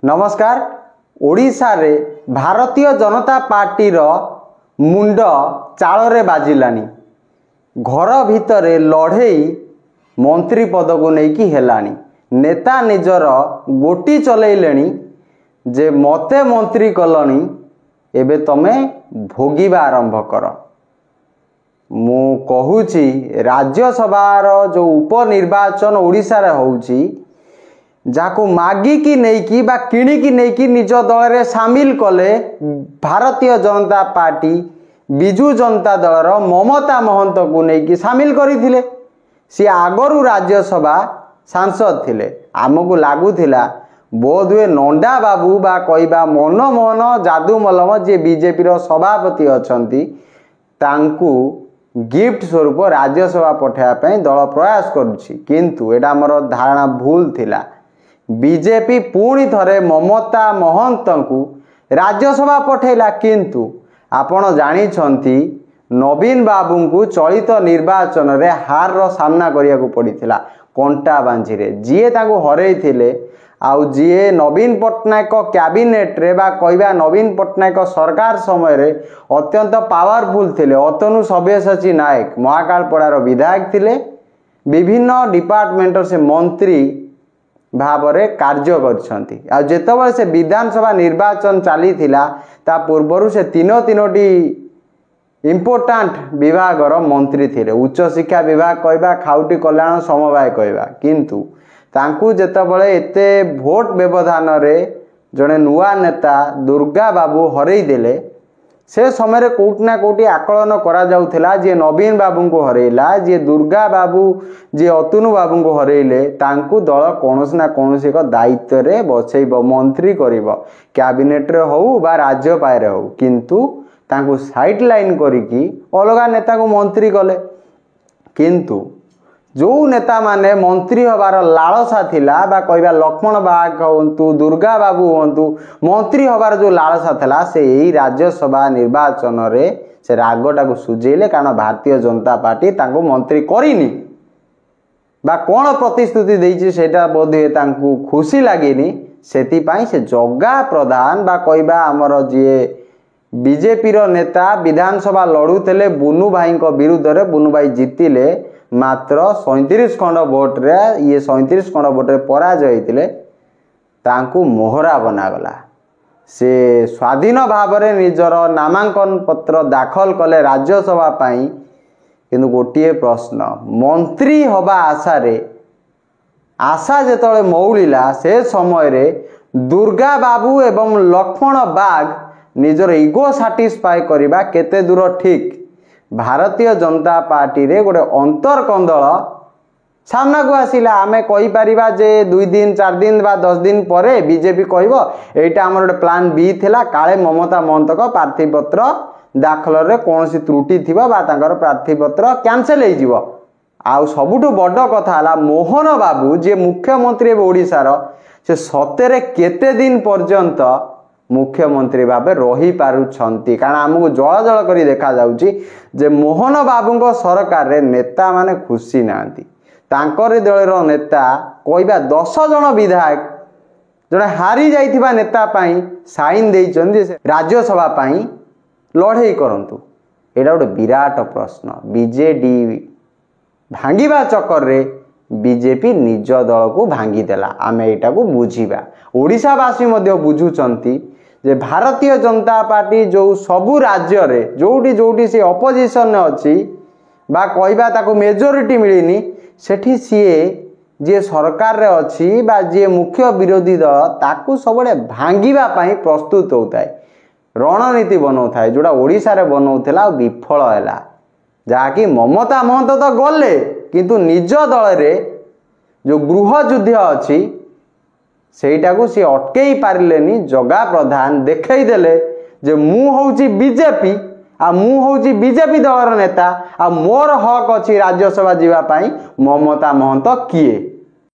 नमस्कार। ओडिशा रे भारतीय जनता पार्टी रो मुंड चाल रे बाजिलानी। घर भितर लड़ई मंत्री पद को लेकिन हेलानी। नेता निजर गोटी चलैलेनी जे मते मंत्री कलनी एबे तमे भोगिबा आरंभ कर। मु कहूची राज्यसभार जो उपनिर्वाचन ओडिशा रे होउची जाको मागिकी नेकी बा किणिकी नेकी निज दल रे शामिल कले भारतीय जनता पार्टी बिजू जनता दलर ममता महंत को नेकी शामिल करिथिले। सी आगरु राज्यसभा सांसद थिले। आमको लागुथिला बोधवे नंडा बाबू बा कहबा मनमोहन जादू मलम जे बीजेपी रो सभापति अछंती तांकू गिफ्ट स्वरूप राज्यसभा पठाया पई दल प्रयास करुछि, किंतु एटा हमर धारणा भूल थिला। बीजेपी पुणी थरे ममता महंत को राज्यसभा पठेला, किंतु आपण जानी छंती नवीन बाबू को चलित निर्वाचन रे हार रो सामना करिया को पड़ीथिला कंटा बांझी रे। जीए ताको हरई थिले आउ जीए नवीन पट्टनायक कैबिनेट रे बा कहबा नवीन पट्टनायक सरकार समय रे अत्यंत पावरफुल थिले। अतनु सब्यसाची नायक महाकालपड़ार विधायक थिले। विभिन्न डिपार्टमेंट से मंत्री भावरे कार्य करछंती। आ जेतबे से विधानसभा निर्वाचन चली थिला ता पूर्वरु से तीनोटी इम्पोर्टाट विभागर मंत्री थिले। उच्च शिक्षा विभाग कहबा खाउटी कल्याण समवाय कहबा, किंतु तांकू जेतबे एते भोट व्यवधान रे जने नुआ नेता दुर्गा बाबू हरई देले से समय रे कोउट ना कोउटी आकलन करा जाउथिला जे नवीन बाबू को हरैला, जे दुर्गा बाबू जे अतुनु बाबू को हरैले तांकू दल कोनोस ना कोनोस एक दायित्व रे बसैब, मंत्री करिब, कैबिनेट रे हो बा राज्य पाए हो, किंतु तांकू साइड लाइन करिकी अलगा नेता को मंत्री कले। किंतु जो नेता माने मंत्री हबार लालसा थिला बा कहबा लक्ष्मण बाग होंतु दुर्गा बाबू होंतु मंत्री हबार जो लालसा थिला से यही राज्यसभा निर्वाचन रे से रागटा को सुझेले, कारण भारतीय जनता पार्टी तांको मंत्री करिनी बा कोन प्रतिश्रुति देइछि सेटा बोधे तांको खुशी लागिनी। सेति पाई से जग्गा प्रधान बा कहबा हमर जे बीजेपी रो नेता विधानसभा लड़ुतेले बुनु भाई को विरुद्ध रे बुनु भाई जीतिले मात्र 37 खंड भोट रे। ये 37 खंड भोट रे पराजय होइतिले तांकू मोहरा बनागला। से स्वाधीन भाव रे निजर नामांकन पत्र दाखल कले राज्यसभा पाई, किंतु गोटिए प्रश्न मंत्री हवा आशा रे आशा जेतले मौलिला से समय रे दुर्गा बाबू एवं लक्ष्मण बाग निजर इगो साटिस्फाई करबा केते दूर ठीक। भारतीय जनता पार्टी रे गोटे अंतर कंदल सामना को आसिला। आमे कहि परिबा जे 2 दिन 4 दिन बा 10 दिन परे बीजेपी कहबो एटा हमर गोटे प्लान बी थिला, काले ममता महंत को प्रार्थी पत्र दाखल रे कोनोसी त्रुटि थिबा बा तांकर प्रार्थी पत्र कैंसिल हे जिवो। आ सबुठु बड़ कथा हला मोहन बाबू जे मुख्यमंत्री ओडिसा रो से सतेरे केते दिन पर्यंत मुख्यमंत्री भाव रही पारुछंती, कारण आमको जल जल करी देखा जाउची जे मोहन बाबू को सरकार रे नेता माने खुशी नांती। तांकर दल रो नेता कहबा 10 जन विधायक जने हारी जाइथिबा नेता पाई साइन देइचंदी राज्यसभा पाई लड़ाई करंतु। एटा गोटे विराट प्रश्न। बीजेडी भांगीबा चक्कर रे बीजेपी निज दल को भांगी देला। आमे एटा को बुझीबा। ओडिशावासी मध्य बुझुचंती जे भारतीय जनता पार्टी जो सबु राज्य रे जोटी जोटी से अपोजिशन अच्छी बा कहबा ताको मेजोरिटी मिलिनी सेठी सीए जे सरकार रे अच्छी बा जे मुख्य विरोधी दल ताकू सबले भांगीबा पाई प्रस्तुत होताय, रणनीति बनाउथाय, जोड़ा ओडिशा रे बनाउथला विफल हैला। जाकी ममता महंत तो गले, किंतु निज दल रे जो गृह युद्ध अच्छी सेटा को सी अटकई पारिलेनी। जगा प्रधान देखई देले जे मु होउची बीजेपी आ मु होउची बीजेपी दलर नेता आ मोर हक अछि राज्यसभा जीवा पाई, ममता महंत किए।